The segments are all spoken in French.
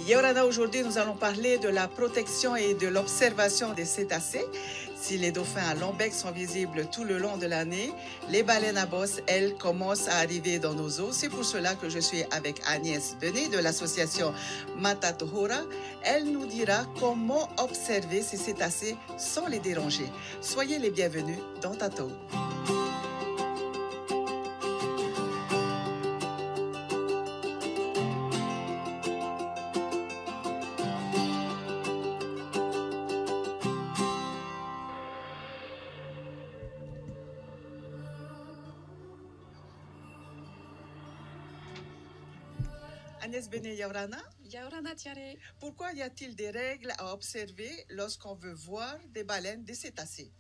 Yorana, aujourd'hui, nous allons parler de la protection et de l'observation des cétacés. Si les dauphins à long bec sont visibles tout le long de l'année, les baleines à bosse, elles, commencent à arriver dans nos eaux. C'est pour cela que je suis avec Agnès Benet de l'association Matatohora. Elle nous dira comment observer ces cétacés sans les déranger. Soyez les bienvenus dans Tato. Agnès Benet Yaurana, Yaurana Tiare. pourquoi y a-t-il des règles à observer lorsqu'on veut voir des baleines, des cétacés?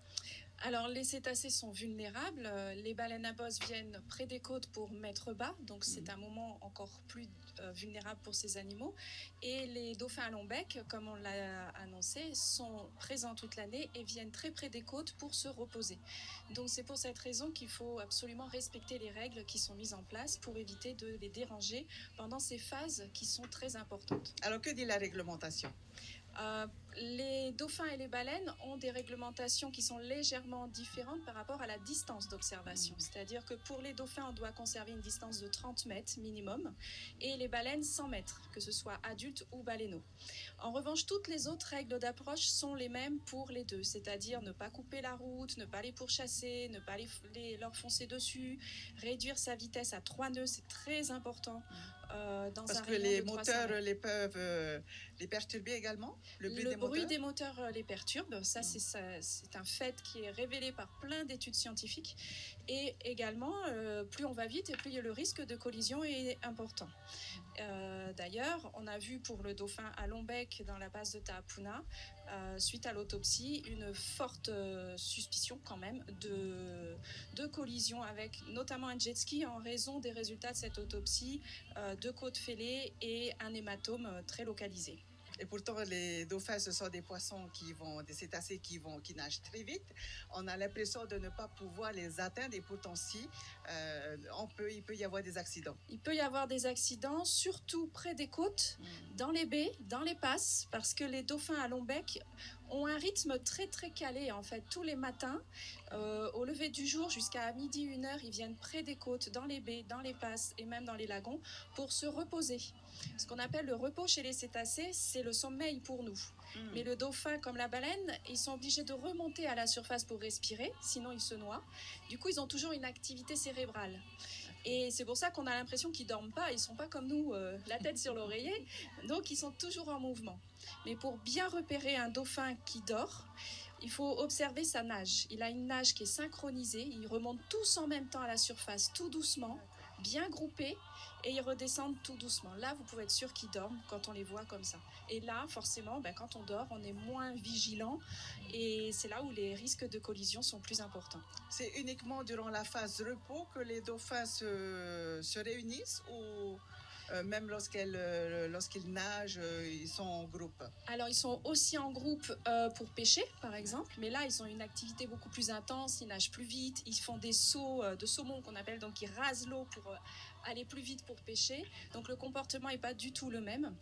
Alors, les cétacés sont vulnérables. Les baleines à bosse viennent près des côtes pour mettre bas, donc c'est un moment encore plus vulnérable pour ces animaux. Et les dauphins à long bec, comme on l'a annoncé, sont présents toute l'année et viennent très près des côtes pour se reposer. Donc c'est pour cette raison qu'il faut absolument respecter les règles qui sont mises en place pour éviter de les déranger pendant ces phases qui sont très importantes. Alors, que dit la réglementation? Les dauphins et les baleines ont des réglementations qui sont légèrement différentes par rapport à la distance d'observation. C'est-à-dire que pour les dauphins, on doit conserver une distance de 30 mètres minimum et les baleines 100 mètres, que ce soit adultes ou baleineaux. En revanche, toutes les autres règles d'approche sont les mêmes pour les deux, c'est-à-dire ne pas couper la route, ne pas les pourchasser, ne pas leur foncer dessus, réduire sa vitesse à 3 nœuds, c'est très important. Parce que les moteurs les peuvent les perturber également. Le bruit des moteurs les perturbe. Ça, c'est un fait qui est révélé par plein d'études scientifiques. Et également, plus on va vite et plus le risque de collision est important. D'ailleurs, on a vu pour le dauphin à long bec dans la base de Tahapuna, suite à l'autopsie, une forte suspicion quand même de collision avec notamment un jet ski en raison des résultats de cette autopsie, deux côtes fêlées et un hématome très localisé. Et pourtant, les dauphins, ce sont des poissons des cétacés qui nagent très vite. On a l'impression de ne pas pouvoir les atteindre et pourtant si, il peut y avoir des accidents. Il peut y avoir des accidents, surtout près des côtes, dans les baies, dans les passes, parce que les dauphins à long bec ont un rythme très très calé en fait. Tous les matins, au lever du jour jusqu'à midi, 1h, ils viennent près des côtes, dans les baies, dans les passes et même dans les lagons pour se reposer. Ce qu'on appelle le repos chez les cétacés, c'est le sommeil pour nous. Mais le dauphin, comme la baleine, ils sont obligés de remonter à la surface pour respirer, sinon ils se noient. Du coup, ils ont toujours une activité cérébrale. Et c'est pour ça qu'on a l'impression qu'ils dorment pas, ils sont pas comme nous, la tête sur l'oreiller, donc ils sont toujours en mouvement. Mais pour bien repérer un dauphin qui dort, il faut observer sa nage. Il a une nage qui est synchronisée, ils remontent tous en même temps à la surface, tout doucement, bien groupés, et ils redescendent tout doucement. Là, vous pouvez être sûr qu'ils dorment quand on les voit comme ça. Et là, forcément, quand on dort, on est moins vigilant et c'est là où les risques de collision sont plus importants. C'est uniquement durant la phase repos que les dauphins se réunissent ou même lorsqu'ils nagent, ils sont en groupe? Alors, ils sont aussi en groupe pour pêcher, par exemple, mais là, ils ont une activité beaucoup plus intense, ils nagent plus vite, ils font des sauts de saumon qu'on appelle, donc ils rasent l'eau pour aller plus vite pour pêcher. Donc, le comportement n'est pas du tout le même.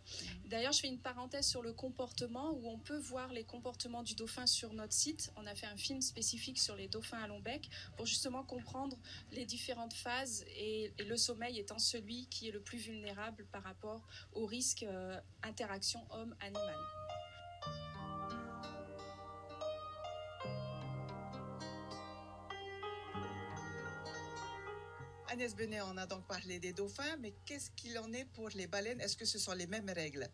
D'ailleurs, je fais une parenthèse sur le comportement où on peut voir les comportements du dauphin sur notre site. On a fait un film spécifique sur les dauphins à long bec pour justement comprendre les différentes phases et le sommeil étant celui qui est le plus vulnérable par rapport au risque interaction homme-animal. Agnès Benet, on a donc parlé des dauphins, mais qu'est-ce qu'il en est pour les baleines? Est-ce que ce sont les mêmes règles?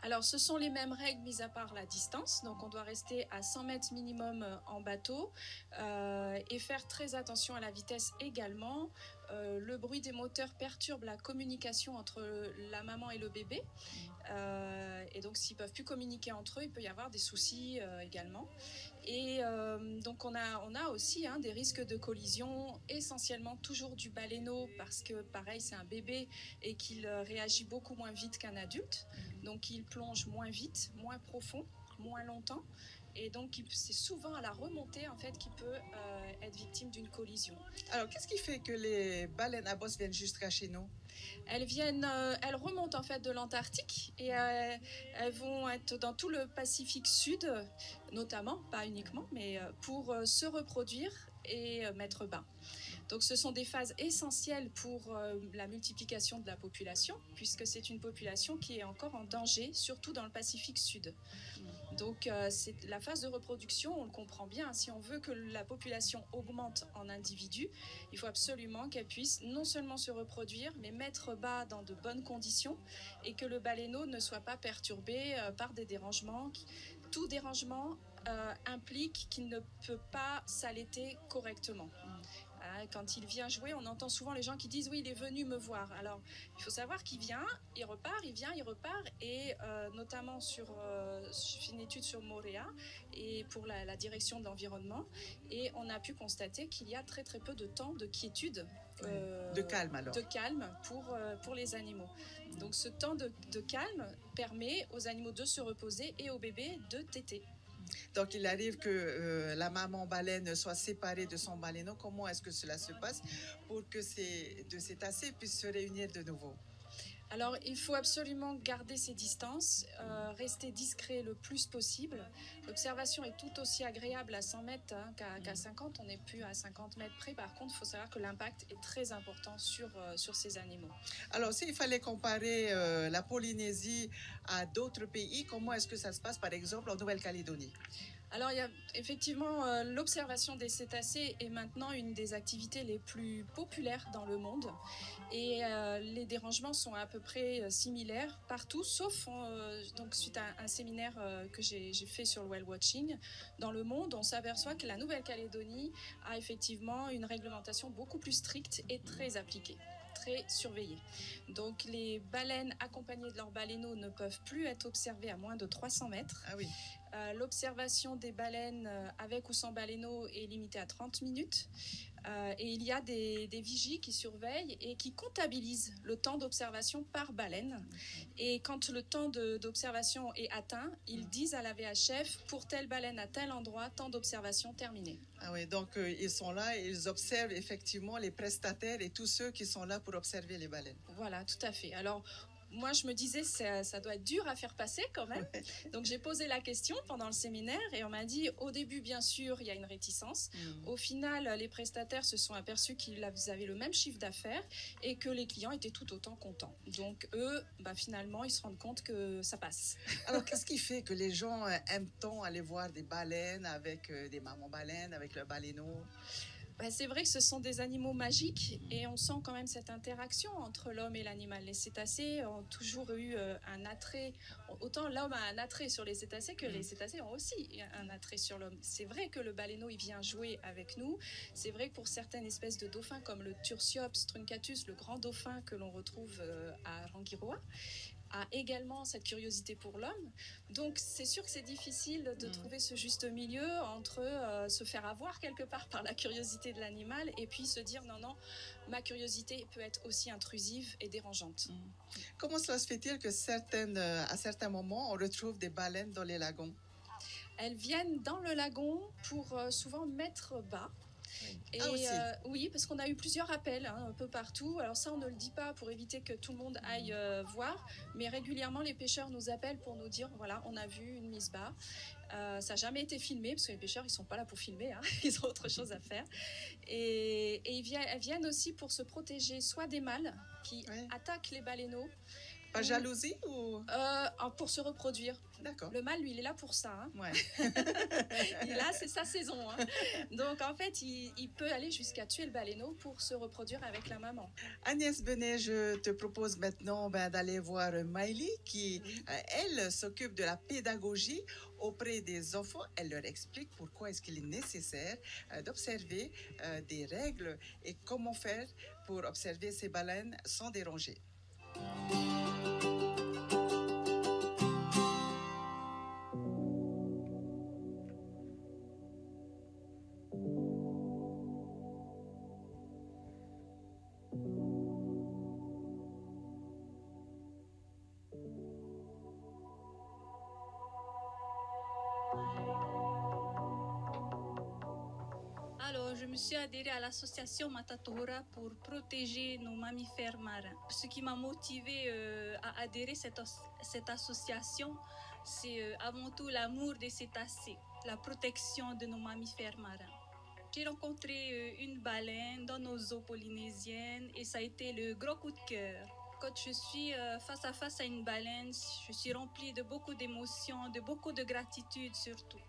Alors, ce sont les mêmes règles, mis à part la distance. Donc, on doit rester à 100 mètres minimum en bateau et faire très attention à la vitesse également. Le bruit des moteurs perturbe la communication entre la maman et le bébé. Et donc, s'ils ne peuvent plus communiquer entre eux, il peut y avoir des soucis également. Et donc, on a aussi des risques de collision, essentiellement toujours du baleineau, parce que, pareil, c'est un bébé et qu'il réagit beaucoup moins vite qu'un adulte. Donc, il plonge moins vite, moins profond. moins longtemps. Et donc, c'est souvent à la remontée en fait qu'il peut être victime d'une collision. Alors, qu'est-ce qui fait que les baleines à bosse viennent jusqu'à chez nous? Elles remontent en fait de l'Antarctique et elles vont être dans tout le Pacifique Sud, notamment, pas uniquement, mais pour se reproduire et mettre bas. Donc ce sont des phases essentielles pour la multiplication de la population, puisque c'est une population qui est encore en danger, surtout dans le Pacifique Sud. Donc c'est la phase de reproduction, on le comprend bien, si on veut que la population augmente en individus, il faut absolument qu'elle puisse non seulement se reproduire, mais mettre bas dans de bonnes conditions et que le baleineau ne soit pas perturbé par des dérangements. Tout dérangement implique qu'il ne peut pas s'allaiter correctement. Quand il vient jouer, on entend souvent les gens qui disent oui, il est venu me voir. Alors, il faut savoir qu'il vient, il repart, il vient, il repart. Et notamment je fais une étude sur Moorea et pour la direction de l'environnement. Et on a pu constater qu'il y a très très peu de temps de quiétude. De calme alors. De calme pour les animaux. Donc ce temps de calme permet aux animaux de se reposer et aux bébés de téter. Donc, il arrive que la maman baleine soit séparée de son baleineau. Comment est-ce que cela se passe pour que ces deux cétacés puissent se réunir de nouveau? Alors, il faut absolument garder ses distances, rester discret le plus possible. L'observation est tout aussi agréable à 100 mètres qu'à 50. On n'est plus à 50 mètres près. Par contre, il faut savoir que l'impact est très important sur ces animaux. Alors, s'il fallait comparer la Polynésie à d'autres pays, comment est-ce que ça se passe, par exemple, en Nouvelle-Calédonie? Alors, il y a effectivement l'observation des cétacés est maintenant une des activités les plus populaires dans le monde. Et les dérangements sont à peu près similaires partout, sauf donc suite à un séminaire que j'ai fait sur le whale watching. Dans le monde, on s'aperçoit que la Nouvelle-Calédonie a effectivement une réglementation beaucoup plus stricte et très appliquée, très surveillée. Donc les baleines accompagnées de leurs baleineaux ne peuvent plus être observées à moins de 300 mètres. Ah oui. L'observation des baleines avec ou sans baleineau est limitée à 30 minutes. Et il y a des vigies qui surveillent et qui comptabilisent le temps d'observation par baleine. Et quand le temps d'observation est atteint, ils disent à la VHF, pour telle baleine à tel endroit, temps d'observation terminé. Ah oui, donc ils sont là et ils observent effectivement les prestataires et tous ceux qui sont là pour observer les baleines. Voilà, tout à fait. Alors, moi, je me disais, ça doit être dur à faire passer quand même. Donc, j'ai posé la question pendant le séminaire et on m'a dit, au début, bien sûr, il y a une réticence. Au final, les prestataires se sont aperçus qu'ils avaient le même chiffre d'affaires et que les clients étaient tout autant contents. Donc, eux, finalement, ils se rendent compte que ça passe. Alors, qu'est-ce qui fait que les gens aiment tant aller voir des baleines avec des mamans baleines, avec leurs baleineaux? C'est vrai que ce sont des animaux magiques et on sent quand même cette interaction entre l'homme et l'animal. Les cétacés ont toujours eu un attrait. Autant l'homme a un attrait sur les cétacés que les cétacés ont aussi un attrait sur l'homme. C'est vrai que le baleineau, il vient jouer avec nous. C'est vrai que pour certaines espèces de dauphins comme le Tursiops truncatus, le grand dauphin que l'on retrouve à Rangiroa, a également cette curiosité pour l'homme. Donc c'est sûr que c'est difficile de trouver ce juste milieu entre se faire avoir quelque part par la curiosité de l'animal et puis se dire non, ma curiosité peut être aussi intrusive et dérangeante. Comment cela se fait-il que à certains moments, on retrouve des baleines dans les lagons? Elles viennent dans le lagon pour souvent mettre bas. Et oui, parce qu'on a eu plusieurs appels un peu partout. Alors ça, on ne le dit pas pour éviter que tout le monde aille voir, mais régulièrement, les pêcheurs nous appellent pour nous dire, voilà, on a vu une mise bas. Ça n'a jamais été filmé, parce que les pêcheurs, ils ne sont pas là pour filmer, ils ont autre chose à faire. Et elles viennent aussi pour se protéger, soit des mâles qui attaquent les baleineaux. Par jalousie ou pour se reproduire. D'accord. Le mâle, lui, il est là pour ça. Ouais. Il est là, c'est sa saison. Donc, en fait, il peut aller jusqu'à tuer le baleineau pour se reproduire avec la maman. Agnès Benet, je te propose maintenant d'aller voir Maïli qui, elle, s'occupe de la pédagogie auprès des enfants. Elle leur explique pourquoi est-ce qu'il est nécessaire d'observer des règles et comment faire pour observer ces baleines sans déranger. Alors, je me suis adhérée à l'association Matatohora pour protéger nos mammifères marins. Ce qui m'a motivée à adhérer à cette association, c'est avant tout l'amour des cétacés, la protection de nos mammifères marins. J'ai rencontré une baleine dans nos eaux polynésiennes et ça a été le gros coup de cœur. Quand je suis face à face à une baleine, je suis remplie de beaucoup d'émotions, de beaucoup de gratitude surtout.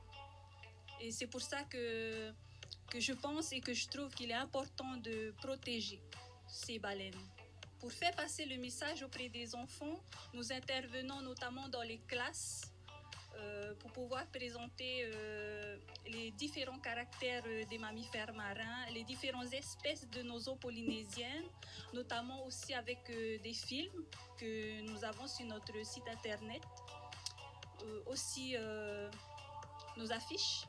Et c'est pour ça que je pense et que je trouve qu'il est important de protéger ces baleines. Pour faire passer le message auprès des enfants, nous intervenons notamment dans les classes pour pouvoir présenter les différents caractères des mammifères marins, les différentes espèces de nos eaux polynésiennes, notamment aussi avec des films que nous avons sur notre site internet, aussi nos affiches.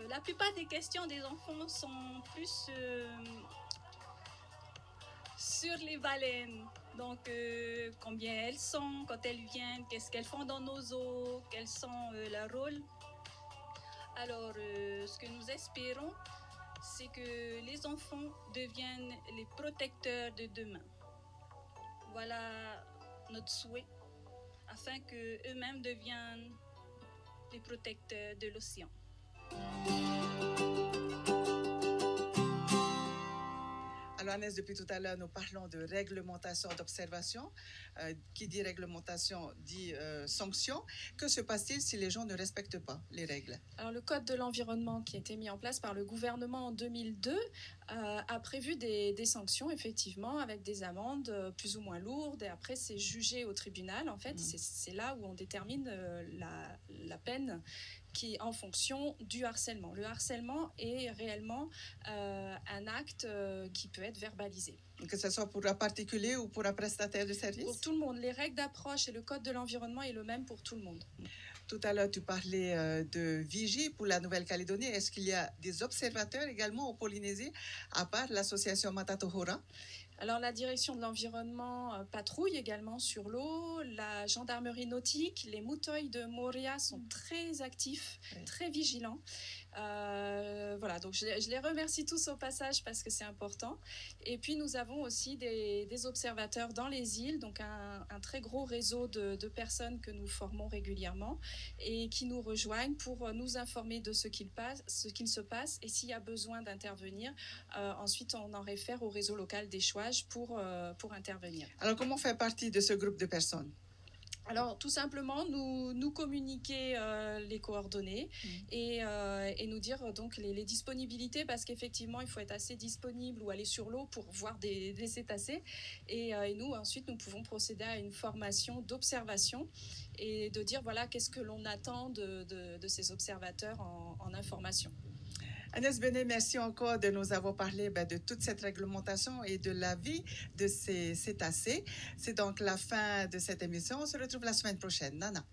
La plupart des questions des enfants sont plus sur les baleines. Donc, combien elles sont quand elles viennent, qu'est-ce qu'elles font dans nos eaux, quels sont leurs rôles. Alors, ce que nous espérons, c'est que les enfants deviennent les protecteurs de demain. Voilà notre souhait, afin qu'eux-mêmes deviennent les protecteurs de l'océan. Alors Agnès, depuis tout à l'heure, nous parlons de réglementation d'observation. Qui dit réglementation dit sanction. Que se passe-t-il si les gens ne respectent pas les règles? Alors le Code de l'environnement qui a été mis en place par le gouvernement en 2002 a prévu des sanctions, effectivement, avec des amendes plus ou moins lourdes. Et après, c'est jugé au tribunal, en fait. C'est là où on détermine la peine qui est en fonction du harcèlement. Le harcèlement est réellement un acte qui peut être verbalisé. Que ce soit pour un particulier ou pour un prestataire de service? Pour tout le monde. Les règles d'approche et le Code de l'environnement est le même pour tout le monde. Tout à l'heure, tu parlais de vigie pour la Nouvelle-Calédonie. Est-ce qu'il y a des observateurs également en Polynésie, à part l'association Matatohora? Alors la direction de l'environnement patrouille également sur l'eau, la gendarmerie nautique, les mouteuils de Moria sont très actifs, très vigilants. Voilà, donc je les remercie tous au passage parce que c'est important. Et puis nous avons aussi des observateurs dans les îles, donc un très gros réseau de personnes que nous formons régulièrement et qui nous rejoignent pour nous informer de ce qu'il se passe et s'il y a besoin d'intervenir. Ensuite, on en réfère au réseau local d'échouage pour intervenir. Alors, comment faire partie de ce groupe de personnes? Alors, tout simplement, nous communiquer les coordonnées et nous dire donc les disponibilités, parce qu'effectivement, il faut être assez disponible ou aller sur l'eau pour voir des cétacés. Et nous, ensuite, nous pouvons procéder à une formation d'observation et de dire, voilà, qu'est-ce que l'on attend de ces observateurs en information. Agnès Benet, merci encore de nous avoir parlé de toute cette réglementation et de la vie de ces cétacés. C'est donc la fin de cette émission. On se retrouve la semaine prochaine. Nana.